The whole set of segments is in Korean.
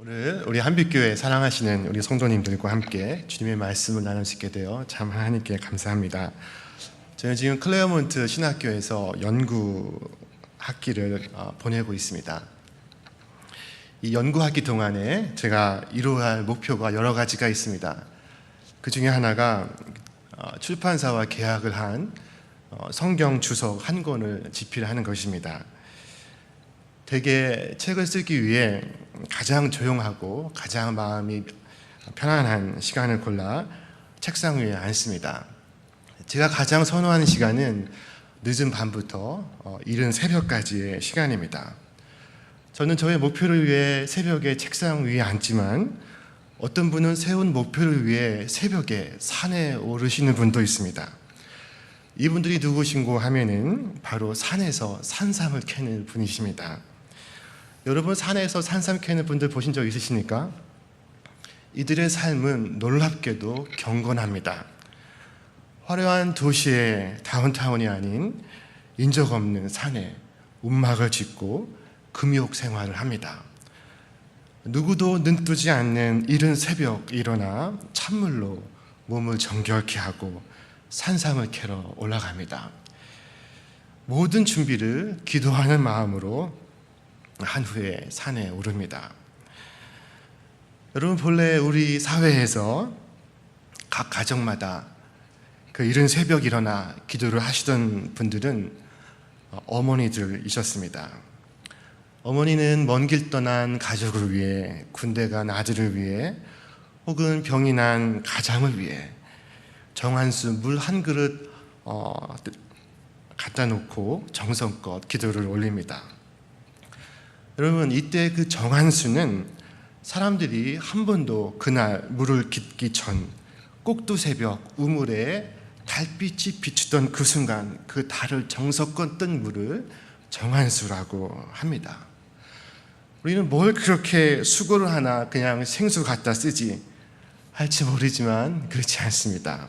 오늘 우리 한빛교회 사랑하시는 우리 성도님들과 함께 주님의 말씀을 나눌 수 있게 되어 참 하나님께 감사합니다. 저는 지금 클레어몬트 신학교에서 연구 학기를 보내고 있습니다. 이 연구 학기 동안에 제가 이루어야 할 목표가 여러 가지가 있습니다. 그 중에 하나가 출판사와 계약을 한 성경 주석 한 권을 집필하는 것입니다. 대개 책을 쓰기 위해 가장 조용하고 가장 마음이 편안한 시간을 골라 책상 위에 앉습니다. 제가 가장 선호하는 시간은 늦은 밤부터 이른 새벽까지의 시간입니다. 저는 저의 목표를 위해 새벽에 책상 위에 앉지만 어떤 분은 세운 목표를 위해 새벽에 산에 오르시는 분도 있습니다. 이분들이 누구신고 하면은 바로 산에서 산삼을 캐는 분이십니다. 여러분, 산에서 산삼 캐는 분들 보신 적 있으십니까? 이들의 삶은 놀랍게도 경건합니다. 화려한 도시의 다운타운이 아닌 인적 없는 산에 움막을 짓고 금욕 생활을 합니다. 누구도 눈뜨지 않는 이른 새벽 일어나 찬물로 몸을 정결케 하고 산삼을 캐러 올라갑니다. 모든 준비를 기도하는 마음으로 한 후에 산에 오릅니다. 여러분, 본래 우리 사회에서 각 가정마다 그 이른 새벽 일어나 기도를 하시던 분들은 어머니들이셨습니다. 어머니는 먼 길 떠난 가족을 위해, 군대 간 아들을 위해, 혹은 병이 난 가장을 위해 정한수 물 한 그릇 갖다 놓고 정성껏 기도를 올립니다. 여러분, 이때 그 정한수는 사람들이 한 번도 그날 물을 깃기 전 꼭두새벽 우물에 달빛이 비추던 그 순간 그 달을 정성껏 뜬 물을 정한수라고 합니다. 우리는 뭘 그렇게 수고를 하나 그냥 생수 갖다 쓰지 할지 모르지만 그렇지 않습니다.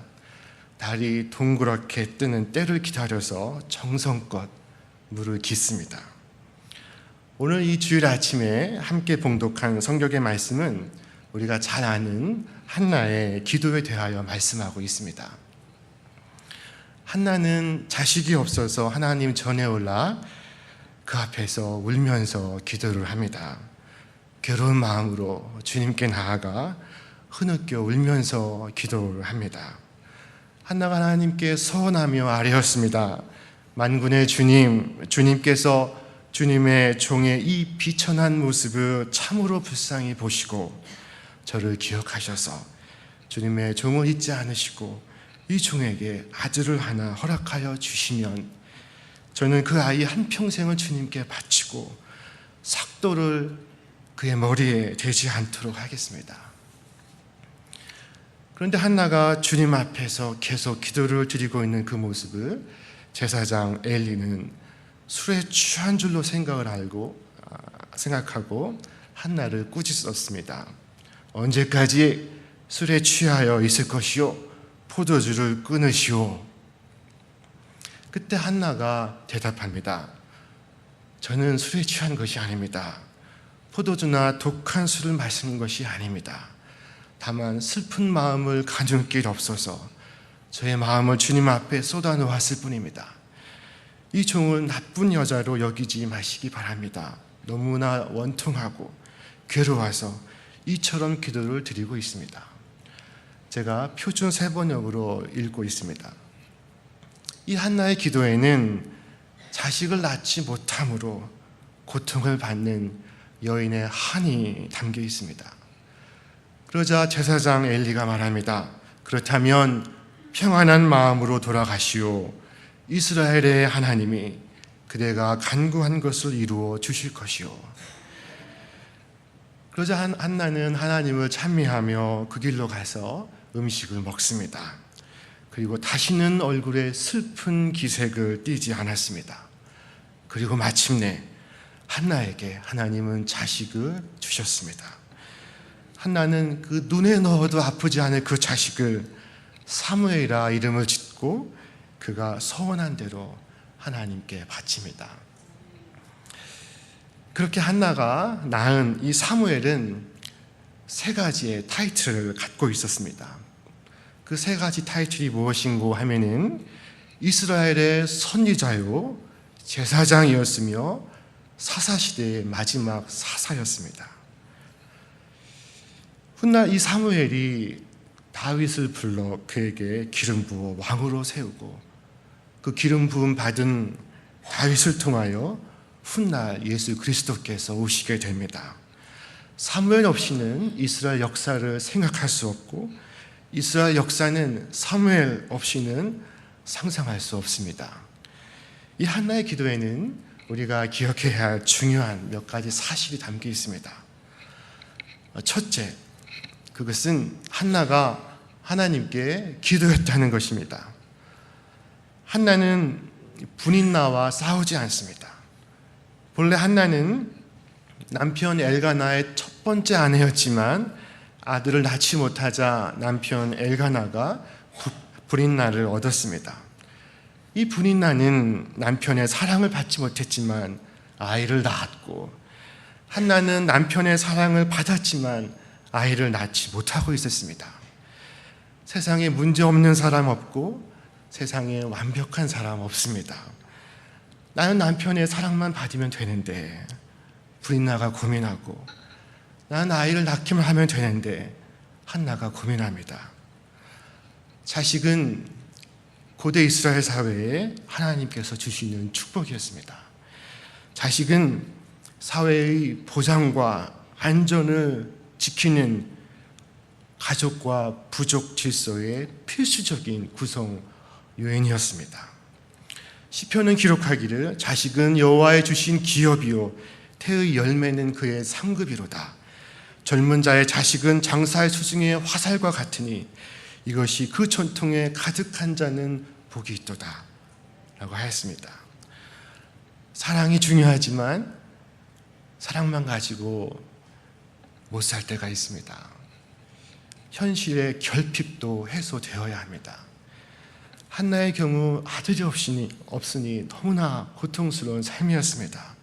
달이 동그랗게 뜨는 때를 기다려서 정성껏 물을 깃습니다. 오늘 이 주일 아침에 함께 봉독한 성경의 말씀은 우리가 잘 아는 한나의 기도에 대하여 말씀하고 있습니다. 한나는 자식이 없어서 하나님 전에 올라 그 앞에서 울면서 기도를 합니다. 괴로운 마음으로 주님께 나아가 흐느껴 울면서 기도를 합니다. 한나가 하나님께 서원하며 아뢰었습니다. 만군의 주님, 주님께서 주님의 종의 이 비천한 모습을 참으로 불쌍히 보시고 저를 기억하셔서 주님의 종을 잊지 않으시고 이 종에게 아들을 하나 허락하여 주시면 저는 그 아이 한평생을 주님께 바치고 삭도를 그의 머리에 대지 않도록 하겠습니다. 그런데 한나가 주님 앞에서 계속 기도를 드리고 있는 그 모습을 제사장 엘리는 술에 취한 줄로 생각하고 한나를 꾸짖었습니다. 언제까지 술에 취하여 있을 것이요? 포도주를 끊으시오. 그때 한나가 대답합니다. 저는 술에 취한 것이 아닙니다. 포도주나 독한 술을 마시는 것이 아닙니다. 다만 슬픈 마음을 가눌 길 없어서 저의 마음을 주님 앞에 쏟아놓았을 뿐입니다. 이 종을 나쁜 여자로 여기지 마시기 바랍니다. 너무나 원통하고 괴로워서 이처럼 기도를 드리고 있습니다. 제가 표준 세번역으로 읽고 있습니다. 이 한나의 기도에는 자식을 낳지 못함으로 고통을 받는 여인의 한이 담겨 있습니다. 그러자 제사장 엘리가 말합니다. 그렇다면 평안한 마음으로 돌아가시오. 이스라엘의 하나님이 그대가 간구한 것을 이루어 주실 것이요. 그러자 한나는 하나님을 찬미하며 그 길로 가서 음식을 먹습니다. 그리고 다시는 얼굴에 슬픈 기색을 띠지 않았습니다. 그리고 마침내 한나에게 하나님은 자식을 주셨습니다. 한나는 그 눈에 넣어도 아프지 않을 그 자식을 사무엘이라 이름을 짓고 그가 서원한 대로 하나님께 바칩니다. 그렇게 한나가 낳은 이 사무엘은 세 가지의 타이틀을 갖고 있었습니다. 그 세 가지 타이틀이 무엇인고 하면은 이스라엘의 선지자요, 제사장이었으며 사사시대의 마지막 사사였습니다. 훗날 이 사무엘이 다윗을 불러 그에게 기름 부어 왕으로 세우고 그 기름 부음 받은 다윗을 통하여 훗날 예수 그리스도께서 오시게 됩니다. 사무엘 없이는 이스라엘 역사를 생각할 수 없고 이스라엘 역사는 사무엘 없이는 상상할 수 없습니다. 이 한나의 기도에는 우리가 기억해야 할 중요한 몇 가지 사실이 담겨 있습니다. 첫째, 그것은 한나가 하나님께 기도했다는 것입니다. 한나는 분인나와 싸우지 않습니다. 본래 한나는 남편 엘가나의 첫 번째 아내였지만 아들을 낳지 못하자 남편 엘가나가 분인나를 얻었습니다. 이 분인나는 남편의 사랑을 받지 못했지만 아이를 낳았고, 한나는 남편의 사랑을 받았지만 아이를 낳지 못하고 있었습니다. 세상에 문제 없는 사람 없고 세상에 완벽한 사람 없습니다. 나는 남편의 사랑만 받으면 되는데 분인나가 고민하고, 나는 아이를 낳기만 하면 되는데 한나가 고민합니다. 자식은 고대 이스라엘 사회에 하나님께서 주시는 축복이었습니다. 자식은 사회의 보장과 안전을 지키는 가족과 부족 질서의 필수적인 구성 요인이었습니다. 시편은 기록하기를 자식은 여호와의 주신 기업이요 태의 열매는 그의 상급이로다. 젊은 자의 자식은 장사의 수중의 화살과 같으니 이것이 그 전통에 가득한 자는 복이 있도다 라고 하였습니다. 사랑이 중요하지만 사랑만 가지고 못 살 때가 있습니다. 현실의 결핍도 해소되어야 합니다. 한나의 경우 아들이 없으니 너무나 고통스러운 삶이었습니다.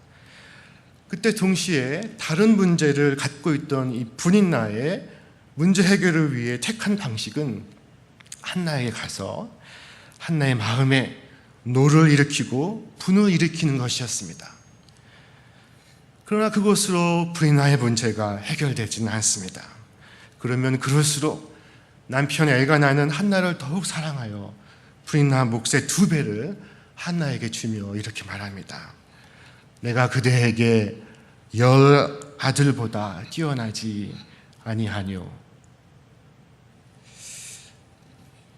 그때 동시에 다른 문제를 갖고 있던 이 분인나의 문제 해결을 위해 택한 방식은 한나에게 가서 한나의 마음에 노를 일으키고 분을 일으키는 것이었습니다. 그러나 그것으로 분인나의 문제가 해결되지는 않습니다. 그러면 그럴수록 남편 엘가나는 한나를 더욱 사랑하여 분인나 몫의 2배를 한나에게 주며 이렇게 말합니다. 내가 그대에게 10 아들보다 뛰어나지 아니하뇨.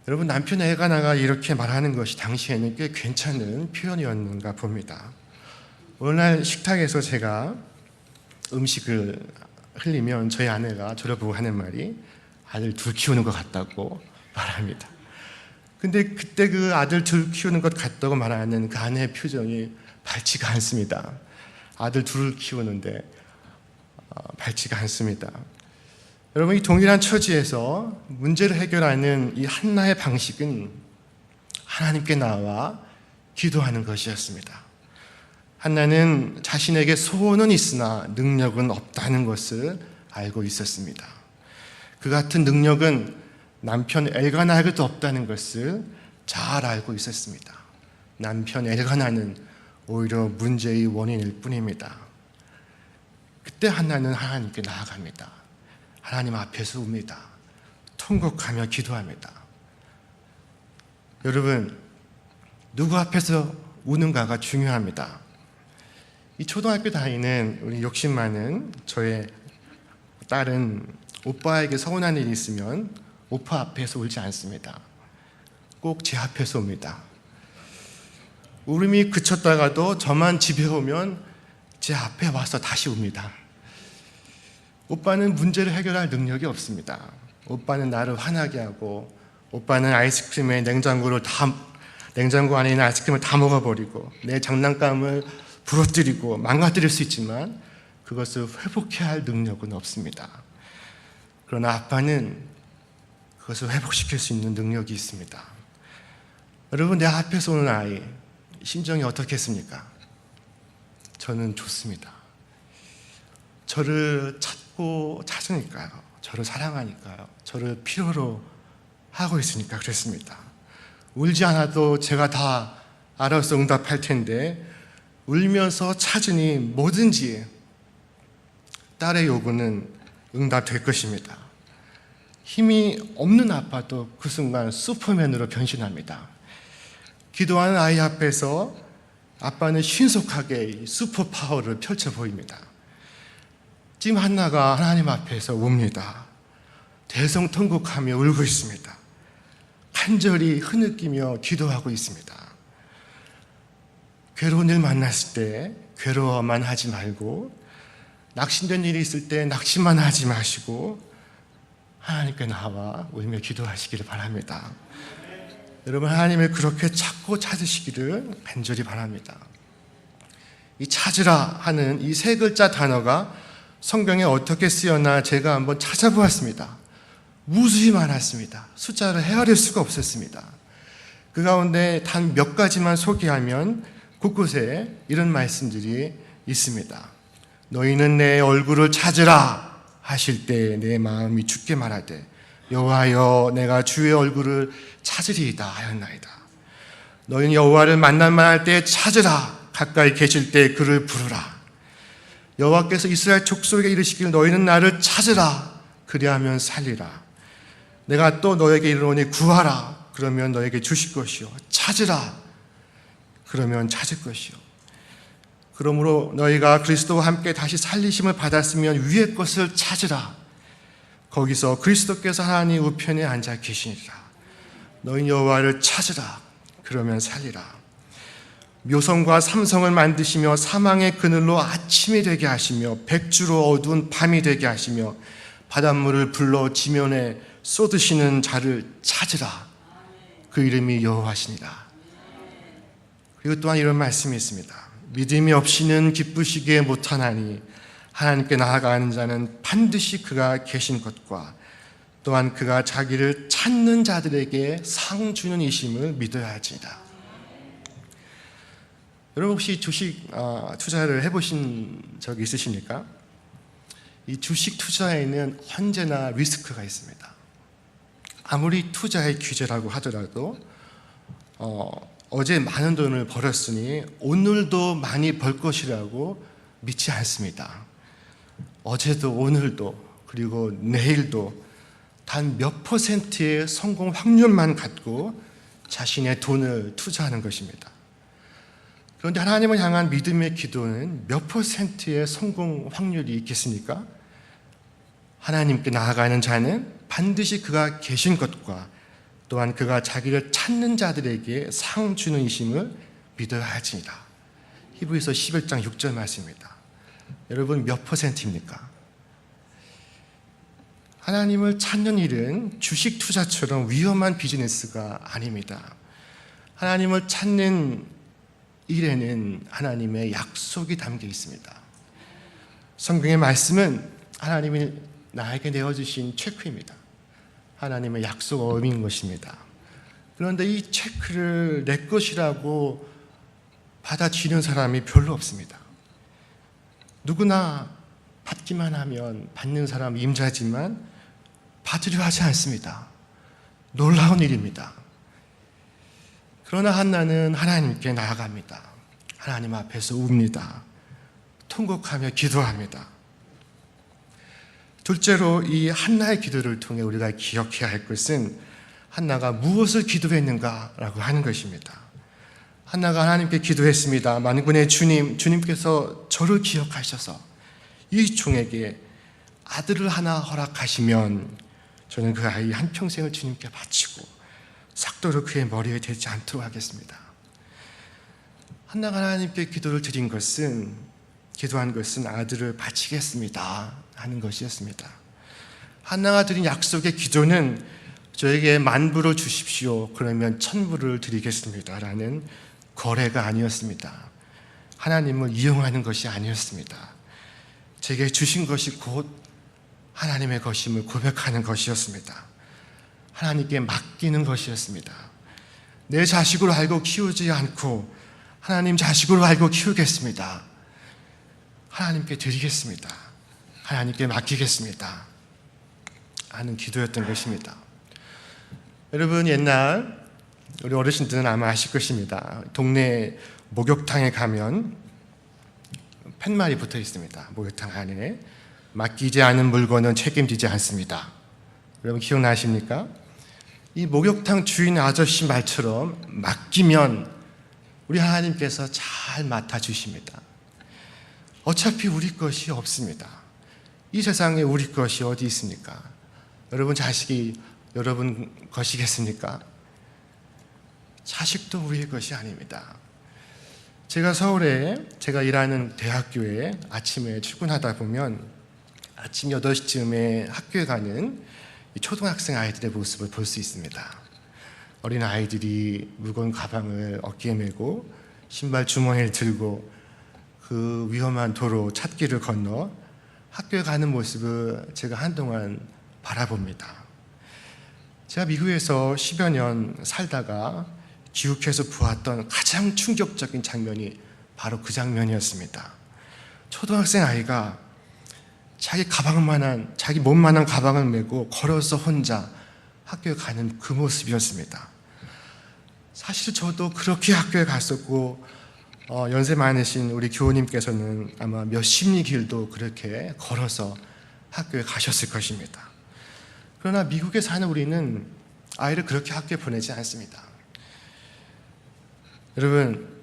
여러분, 남편 엘가나가 이렇게 말하는 것이 당시에는 꽤 괜찮은 표현이었는가 봅니다. 어느 날 식탁에서 제가 음식을 흘리면 저희 아내가 저를 보고 하는 말이 아들 둘 키우는 것 같다고 말합니다. 근데 그때 그 아들 둘 키우는 것 같다고 말하는 그 아내의 표정이 밝지가 않습니다. 아들 둘을 키우는데 밝지가 않습니다. 여러분, 이 동일한 처지에서 문제를 해결하는 이 한나의 방식은 하나님께 나와 기도하는 것이었습니다. 한나는 자신에게 소원은 있으나 능력은 없다는 것을 알고 있었습니다. 그 같은 능력은 남편 엘가나에게도 없다는 것을 잘 알고 있었습니다. 남편 엘가나는 오히려 문제의 원인일 뿐입니다. 그때 한나는 하나님께 나아갑니다. 하나님 앞에서 웁니다. 통곡하며 기도합니다. 여러분, 누구 앞에서 우는가가 중요합니다. 이 초등학교 다니는 우리 욕심 많은 저의 딸은 오빠에게 서운한 일이 있으면 오빠 앞에서 울지 않습니다. 꼭 제 앞에서 웁니다. 울음이 그쳤다가도 저만 집에 오면 제 앞에 와서 다시 웁니다. 오빠는 문제를 해결할 능력이 없습니다. 오빠는 나를 화나게 하고, 오빠는 아이스크림에 냉장고 안에 있는 아이스크림을 다 먹어버리고 내 장난감을 부러뜨리고 망가뜨릴 수 있지만 그것을 회복해야 할 능력은 없습니다. 그러나 아빠는 그것을 회복시킬 수 있는 능력이 있습니다. 여러분, 내 앞에서 오는 아이 심정이 어떻겠습니까? 저는 좋습니다. 저를 찾고 찾으니까요. 저를 사랑하니까요. 저를 필요로 하고 있으니까 그랬습니다. 울지 않아도 제가 다 알아서 응답할 텐데 울면서 찾으니 뭐든지 딸의 요구는 응답될 것입니다. 힘이 없는 아빠도 그 순간 슈퍼맨으로 변신합니다. 기도하는 아이 앞에서 아빠는 신속하게 슈퍼파워를 펼쳐 보입니다. 지금 한나가 하나님 앞에서 웁니다. 대성통곡하며 울고 있습니다. 간절히 흐느끼며 기도하고 있습니다. 괴로운 일 만났을 때 괴로워만 하지 말고, 낙심된 일이 있을 때 낙심만 하지 마시고 하나님께 나와 울며 기도하시기를 바랍니다. 여러분, 하나님을 그렇게 찾고 찾으시기를 간절히 바랍니다. 이 찾으라 하는 이 세 글자 단어가 성경에 어떻게 쓰였나 제가 한번 찾아보았습니다. 무수히 많았습니다. 숫자를 헤아릴 수가 없었습니다. 그 가운데 단 몇 가지만 소개하면 곳곳에 이런 말씀들이 있습니다. 너희는 내 얼굴을 찾으라 하실 때 내 마음이 죽게 말하되 여호와여 내가 주의 얼굴을 찾으리이다 하였나이다. 너희는 여호와를 만날만 할 때 찾으라, 가까이 계실 때 그를 부르라. 여호와께서 이스라엘 족속에게 이르시기를 너희는 나를 찾으라, 그리하면 살리라. 내가 또 너에게 이르노니 구하라, 그러면 너에게 주실 것이요, 찾으라, 그러면 찾을 것이요. 그러므로 너희가 그리스도와 함께 다시 살리심을 받았으면 위의 것을 찾으라. 거기서 그리스도께서 하나님 우편에 앉아 계시니라. 너희 여호와를 찾으라, 그러면 살리라. 묘성과 삼성을 만드시며 사망의 그늘로 아침이 되게 하시며 백주로 어두운 밤이 되게 하시며 바닷물을 불러 지면에 쏟으시는 자를 찾으라. 그 이름이 여호와시니라. 그리고 또한 이런 말씀이 있습니다. 믿음이 없이는 기쁘시기에 못하나니 하나님께 나아가는 자는 반드시 그가 계신 것과 또한 그가 자기를 찾는 자들에게 상 주는 이심을 믿어야 할지니라. 여러분, 혹시 주식 투자를 해보신 적이 있으십니까? 이 주식 투자에는 언제나 리스크가 있습니다. 아무리 투자의 규제라고 하더라도 어제 많은 돈을 벌었으니 오늘도 많이 벌 것이라고 믿지 않습니다. 어제도 오늘도 그리고 내일도 단 몇 퍼센트의 성공 확률만 갖고 자신의 돈을 투자하는 것입니다. 그런데 하나님을 향한 믿음의 기도는 몇 퍼센트의 성공 확률이 있겠습니까? 하나님께 나아가는 자는 반드시 그가 계신 것과 또한 그가 자기를 찾는 자들에게 상 주는 이심을 믿어야 할지니라. 히브리서 11장 6절 말씀입니다. 여러분, 몇 퍼센트입니까? 하나님을 찾는 일은 주식 투자처럼 위험한 비즈니스가 아닙니다. 하나님을 찾는 일에는 하나님의 약속이 담겨 있습니다. 성경의 말씀은 하나님이 나에게 내어주신 체크입니다. 하나님의 약속 어음인 것입니다. 그런데 이 체크를 내 것이라고 받아들이는 사람이 별로 없습니다. 누구나 받기만 하면 받는 사람 임자지만 받으려 하지 않습니다. 놀라운 일입니다. 그러나 한나는 하나님께 나아갑니다. 하나님 앞에서 웁니다. 통곡하며 기도합니다. 둘째로 이 한나의 기도를 통해 우리가 기억해야 할 것은 한나가 무엇을 기도했는가라고 하는 것입니다. 한나가 하나님께 기도했습니다. 만군의 주님, 주님께서 저를 기억하셔서 이 종에게 아들을 하나 허락하시면 저는 그 아이 한평생을 주님께 바치고 삭도를 그의 머리에 대지 않도록 하겠습니다. 한나가 하나님께 기도를 드린 것은, 기도한 것은 아들을 바치겠습니다 하는 것이었습니다. 한나가 드린 약속의 기도는 저에게 만불을 주십시오, 그러면 천불을 드리겠습니다 라는 거래가 아니었습니다. 하나님을 이용하는 것이 아니었습니다. 제게 주신 것이 곧 하나님의 것임을 고백하는 것이었습니다. 하나님께 맡기는 것이었습니다. 내 자식으로 알고 키우지 않고 하나님 자식으로 알고 키우겠습니다. 하나님께 드리겠습니다. 하나님께 맡기겠습니다. 하는 기도였던 것입니다. 여러분, 옛날 우리 어르신들은 아마 아실 것입니다. 동네 목욕탕에 가면 팻말이 붙어 있습니다. 목욕탕 안에 맡기지 않은 물건은 책임지지 않습니다. 여러분 기억나십니까? 이 목욕탕 주인 아저씨 말처럼 맡기면 우리 하나님께서 잘 맡아주십니다. 어차피 우리 것이 없습니다. 이 세상에 우리 것이 어디 있습니까? 여러분 자식이 여러분 것이겠습니까? 자식도 우리의 것이 아닙니다. 제가 서울에 제가 일하는 대학교에 아침에 출근하다 보면 아침 8시쯤에 학교에 가는 초등학생 아이들의 모습을 볼 수 있습니다. 어린 아이들이 무거운 가방을 어깨에 메고 신발 주머니를 들고 그 위험한 도로 찻길을 건너 학교에 가는 모습을 제가 한동안 바라봅니다. 제가 미국에서 10여 년 살다가 귀국해서 보았던 가장 충격적인 장면이 바로 그 장면이었습니다. 초등학생 아이가 자기 몸만한 가방을 메고 걸어서 혼자 학교에 가는 그 모습이었습니다. 사실 저도 그렇게 학교에 갔었고 연세 많으신 우리 교우님께서는 아마 몇십 리 길도 그렇게 걸어서 학교에 가셨을 것입니다. 그러나 미국에 사는 우리는 아이를 그렇게 학교에 보내지 않습니다. 여러분,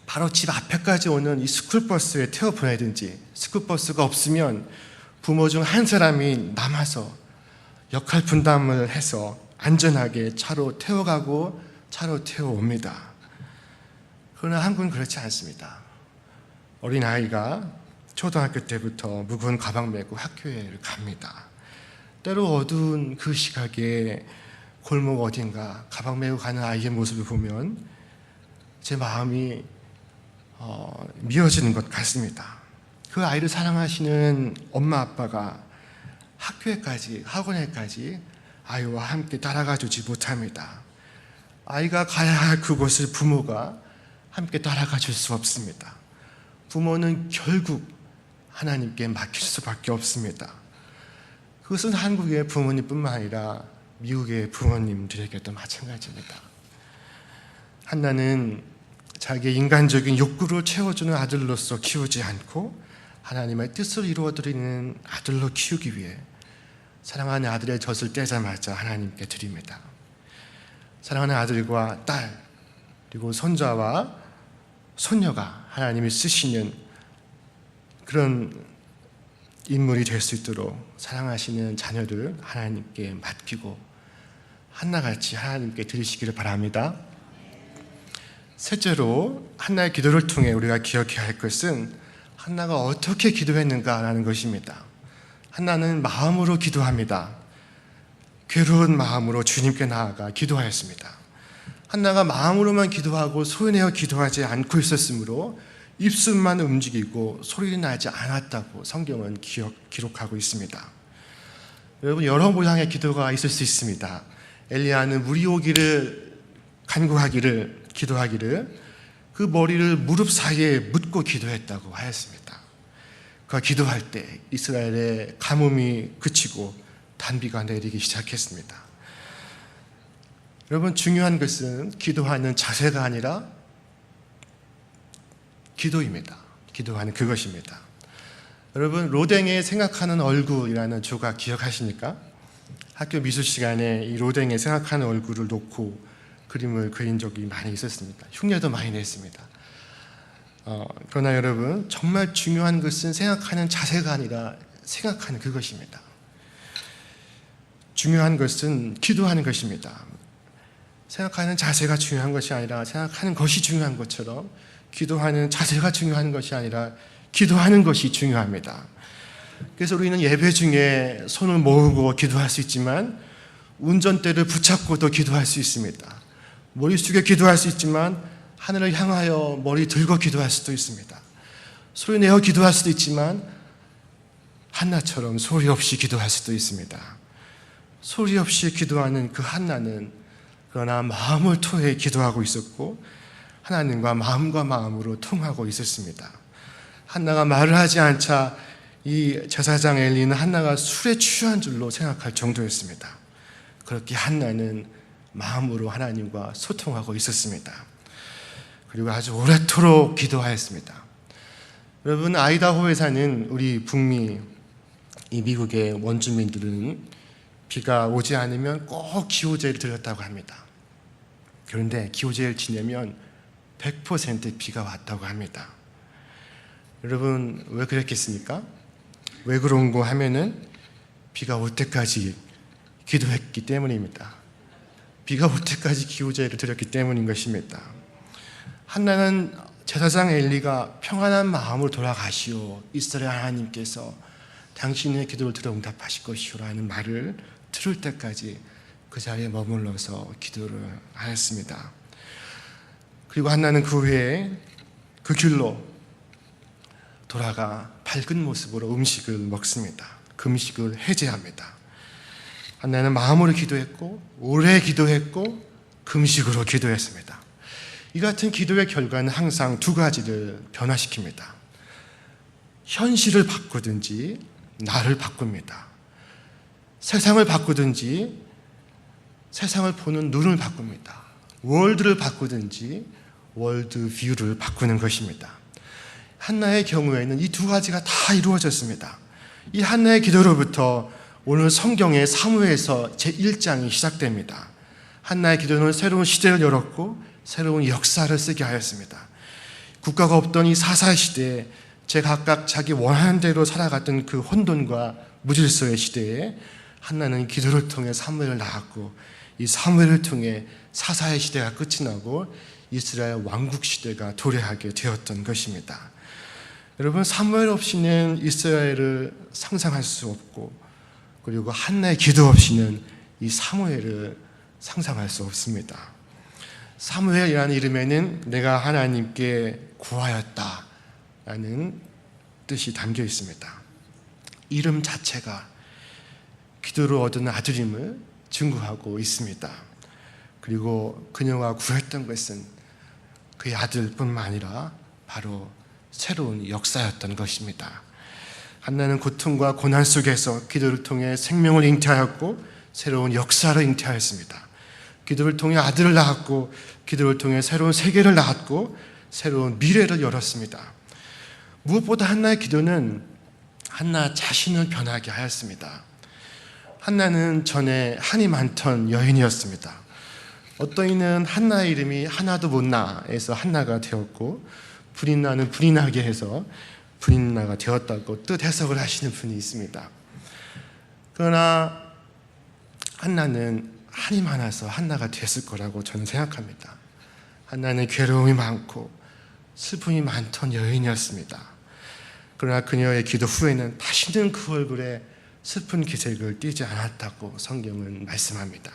바로 집 앞에까지 오는 이 스쿨버스에 태워 보내든지 스쿨버스가 없으면 부모 중 한 사람이 남아서 역할 분담을 해서 안전하게 차로 태워가고 차로 태워옵니다. 그러나 한국은 그렇지 않습니다. 어린아이가 초등학교 때부터 무거운 가방 메고 학교에 갑니다. 때로 어두운 그 시각에 골목 어딘가 가방 메고 가는 아이의 모습을 보면 제 마음이 미어지는 것 같습니다. 그 아이를 사랑하시는 엄마 아빠가 학원에까지 아이와 함께 따라가 주지 못합니다. 아이가 가야 할 그곳을 부모가 함께 따라가 줄 수 없습니다. 부모는 결국 하나님께 맡길 수밖에 없습니다. 그것은 한국의 부모님뿐만 아니라 미국의 부모님들에게도 마찬가지입니다. 한나는 자기의 인간적인 욕구를 채워주는 아들로서 키우지 않고 하나님의 뜻을 이루어드리는 아들로 키우기 위해 사랑하는 아들의 젖을 떼자마자 하나님께 드립니다. 사랑하는 아들과 딸 그리고 손자와 손녀가 하나님이 쓰시는 그런 인물이 될 수 있도록 사랑하시는 자녀를 하나님께 맡기고 한나같이 하나님께 드리시기를 바랍니다. 셋째로 한나의 기도를 통해 우리가 기억해야 할 것은 한나가 어떻게 기도했는가라는 것입니다. 한나는 마음으로 기도합니다. 괴로운 마음으로 주님께 나아가 기도하였습니다. 한나가 마음으로만 기도하고 소리내어 기도하지 않고 있었으므로 입술만 움직이고 소리는 나지 않았다고 성경은 기록하고 있습니다. 여러분, 여러 모양의 기도가 있을 수 있습니다. 엘리야는 물이 오기를 기도하기를 그 머리를 무릎 사이에 묻고 기도했다고 하였습니다. 그가 기도할 때 이스라엘의 가뭄이 그치고 단비가 내리기 시작했습니다. 여러분, 중요한 것은 기도하는 자세가 아니라 기도입니다. 기도하는 그것입니다. 여러분, 로댕의 생각하는 얼굴이라는 조각 기억하십니까? 학교 미술 시간에 이 로댕의 생각하는 얼굴을 놓고 그림을 그린 적이 많이 있었습니다. 흉내도 많이 냈습니다. 그러나 여러분, 정말 중요한 것은 생각하는 자세가 아니라 생각하는 그것입니다. 중요한 것은 기도하는 것입니다. 생각하는 자세가 중요한 것이 아니라 생각하는 것이 중요한 것처럼 기도하는 자세가 중요한 것이 아니라 기도하는 것이 중요합니다. 그래서 우리는 예배 중에 손을 모으고 기도할 수 있지만 운전대를 붙잡고도 기도할 수 있습니다. 머리 숙여 기도할 수 있지만 하늘을 향하여 머리 들고 기도할 수도 있습니다. 소리 내어 기도할 수도 있지만 한나처럼 소리 없이 기도할 수도 있습니다. 소리 없이 기도하는 그 한나는 그러나 마음을 토해 기도하고 있었고 하나님과 마음으로 통하고 있었습니다. 한나가 말을 하지 않자 이 제사장 엘리는 한나가 술에 취한 줄로 생각할 정도였습니다. 그렇게 한나는 마음으로 하나님과 소통하고 있었습니다. 그리고 아주 오래도록 기도하였습니다. 여러분, 아이다호에 사는 우리 북미, 이 미국의 원주민들은 비가 오지 않으면 꼭 기호제를 드렸다고 합니다. 그런데 기호제를 지내면 100% 비가 왔다고 합니다. 여러분, 왜 그랬겠습니까? 왜 그런고 하면은 비가 올 때까지 기도했기 때문입니다. 비가 올 때까지 기호제를 드렸기 때문인 것입니다. 한나는 제사장 엘리가 평안한 마음으로 돌아가시오, 이스라엘 하나님께서 당신의 기도를 들어 응답하실 것이오라는 말을 들을 때까지 그 자리에 머물러서 기도를 하였습니다. 그리고 한나는 그 후에 그 길로 돌아가 밝은 모습으로 음식을 먹습니다. 금식을 해제합니다. 한나는 마음으로 기도했고, 오래 기도했고, 금식으로 기도했습니다. 이 같은 기도의 결과는 항상 두 가지를 변화시킵니다. 현실을 바꾸든지 나를 바꿉니다. 세상을 바꾸든지 세상을 보는 눈을 바꿉니다. 월드를 바꾸든지 월드 뷰를 바꾸는 것입니다. 한나의 경우에는 이 두 가지가 다 이루어졌습니다. 이 한나의 기도로부터 오늘 성경의 사무엘서 제1장이 시작됩니다. 한나의 기도는 새로운 시대를 열었고 새로운 역사를 쓰게 하였습니다. 국가가 없던 이 사사의 시대에 각각 자기 원하는 대로 살아갔던 그 혼돈과 무질서의 시대에 한나는 기도를 통해 사무엘을 낳았고, 이 사무엘을 통해 사사의 시대가 끝이 나고 이스라엘 왕국 시대가 도래하게 되었던 것입니다. 여러분, 사무엘 없이는 이스라엘을 상상할 수 없고, 그리고 한나의 기도 없이는 이 사무엘을 상상할 수 없습니다. 사무엘이라는 이름에는 내가 하나님께 구하였다 라는 뜻이 담겨 있습니다. 이름 자체가 기도로 얻은 아들임을 증거하고 있습니다. 그리고 그녀가 구했던 것은 그의 아들뿐만 아니라 바로 새로운 역사였던 것입니다. 한나는 고통과 고난 속에서 기도를 통해 생명을 잉태하였고 새로운 역사를 잉태하였습니다. 기도를 통해 아들을 낳았고, 기도를 통해 새로운 세계를 낳았고 새로운 미래를 열었습니다. 무엇보다 한나의 기도는 한나 자신을 변하게 하였습니다. 한나는 전에 한이 많던 여인이었습니다. 어떤 이는 한나의 이름이 하나도 못 나에서 한나가 되었고, 불이 나는 불이 나게 해서 불인나가 되었다고 뜻 해석을 하시는 분이 있습니다. 그러나 한나는 한이 많아서 한나가 됐을 거라고 저는 생각합니다. 한나는 괴로움이 많고 슬픔이 많던 여인이었습니다. 그러나 그녀의 기도 후에는 다시는 그 얼굴에 슬픈 기색을 띠지 않았다고 성경은 말씀합니다.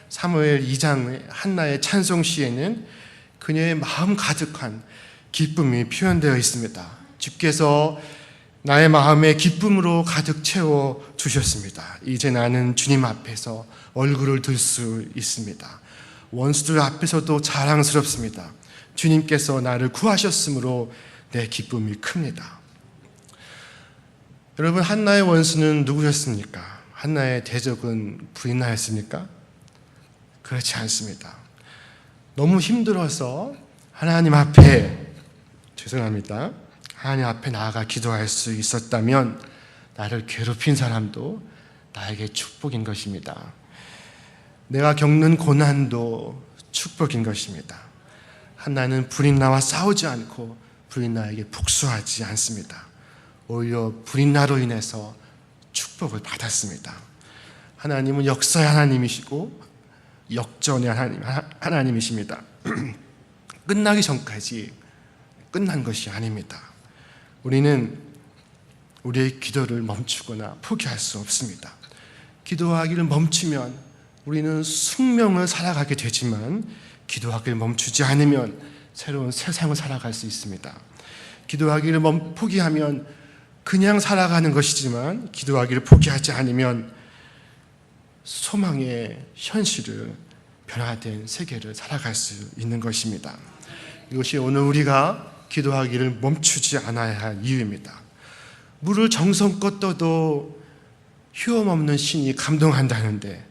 사무엘 2장 한나의 찬송 시에는 그녀의 마음 가득한 기쁨이 표현되어 있습니다. 주께서 나의 마음에 기쁨으로 가득 채워 주셨습니다. 이제 나는 주님 앞에서 얼굴을 들 수 있습니다. 원수들 앞에서도 자랑스럽습니다. 주님께서 나를 구하셨으므로 내 기쁨이 큽니다. 여러분, 한나의 원수는 누구였습니까? 한나의 대적은 부인나였습니까? 그렇지 않습니다. 너무 힘들어서 하나님 앞에 하나님 앞에 나아가 기도할 수 있었다면 나를 괴롭힌 사람도 나에게 축복인 것입니다. 내가 겪는 고난도 축복인 것입니다. 한나는 불인나와 싸우지 않고 불인나에게 복수하지 않습니다. 오히려 불인나로 인해서 축복을 받았습니다. 하나님은 역사의 하나님이시고 역전의 하나님이십니다. 끝나기 전까지 끝난 것이 아닙니다. 우리는 우리의 기도를 멈추거나 포기할 수 없습니다. 기도하기를 멈추면 우리는 숙명을 살아가게 되지만, 기도하기를 멈추지 않으면 새로운 세상을 살아갈 수 있습니다. 기도하기를 포기하면 그냥 살아가는 것이지만, 기도하기를 포기하지 않으면 소망의 현실을, 변화된 세계를 살아갈 수 있는 것입니다. 이것이 오늘 우리가 기도하기를 멈추지 않아야 할 이유입니다. 물을 정성껏 떠도 휴엄 없는 신이 감동한다는데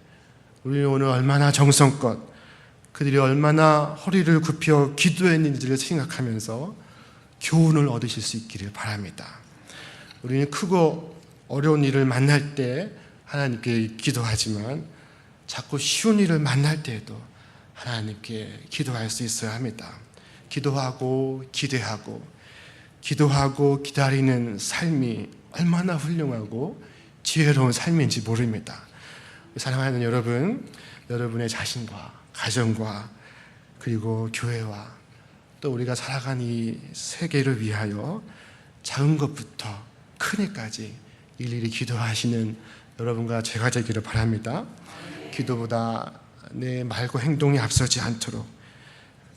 우리는 오늘 얼마나 정성껏 그들이 얼마나 허리를 굽혀 기도했는지를 생각하면서 교훈을 얻으실 수 있기를 바랍니다. 우리는 크고 어려운 일을 만날 때 하나님께 기도하지만 자꾸 쉬운 일을 만날 때에도 하나님께 기도할 수 있어야 합니다. 기도하고 기대하고 기도하고 기다리는 삶이 얼마나 훌륭하고 지혜로운 삶인지 모릅니다. 사랑하는 여러분, 여러분의 자신과 가정과 그리고 교회와 또 우리가 살아가는 이 세계를 위하여 작은 것부터 큰 일까지 일일이 기도하시는 여러분과 제가 되기를 바랍니다. 기도보다 내 말과 행동이 앞서지 않도록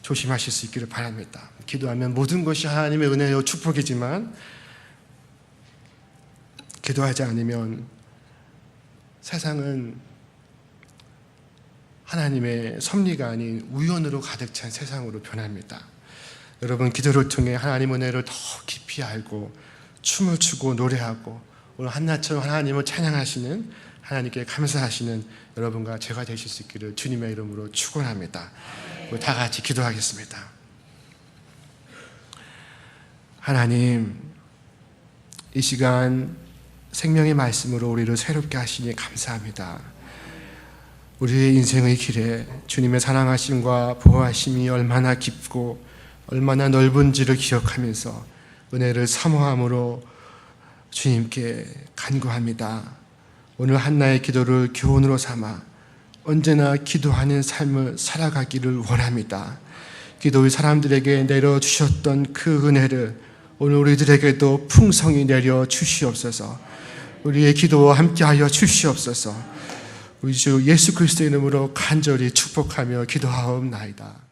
조심하실 수 있기를 바랍니다. 기도하면 모든 것이 하나님의 은혜요 축복이지만 기도하지 않으면 세상은 하나님의 섭리가 아닌 우연으로 가득 찬 세상으로 변합니다. 여러분, 기도를 통해 하나님 은혜를 더 깊이 알고 춤을 추고 노래하고 오늘 한나처럼 하나님을 찬양하시는, 하나님께 감사하시는 여러분과 제가 되실 수 있기를 주님의 이름으로 축원합니다. 우리 다 같이 기도하겠습니다. 하나님, 이 시간 생명의 말씀으로 우리를 새롭게 하시니 감사합니다. 우리의 인생의 길에 주님의 사랑하심과 보호하심이 얼마나 깊고 얼마나 넓은지를 기억하면서 은혜를 사모함으로 주님께 간구합니다. 오늘 한나의 기도를 교훈으로 삼아 언제나 기도하는 삶을 살아가기를 원합니다. 기도의 사람들에게 내려주셨던 그 은혜를 오늘 우리들에게도 풍성히 내려주시옵소서. 우리의 기도와 함께하여 주시옵소서. 우리 주 예수 그리스도의 이름으로 간절히 축복하며 기도하옵나이다.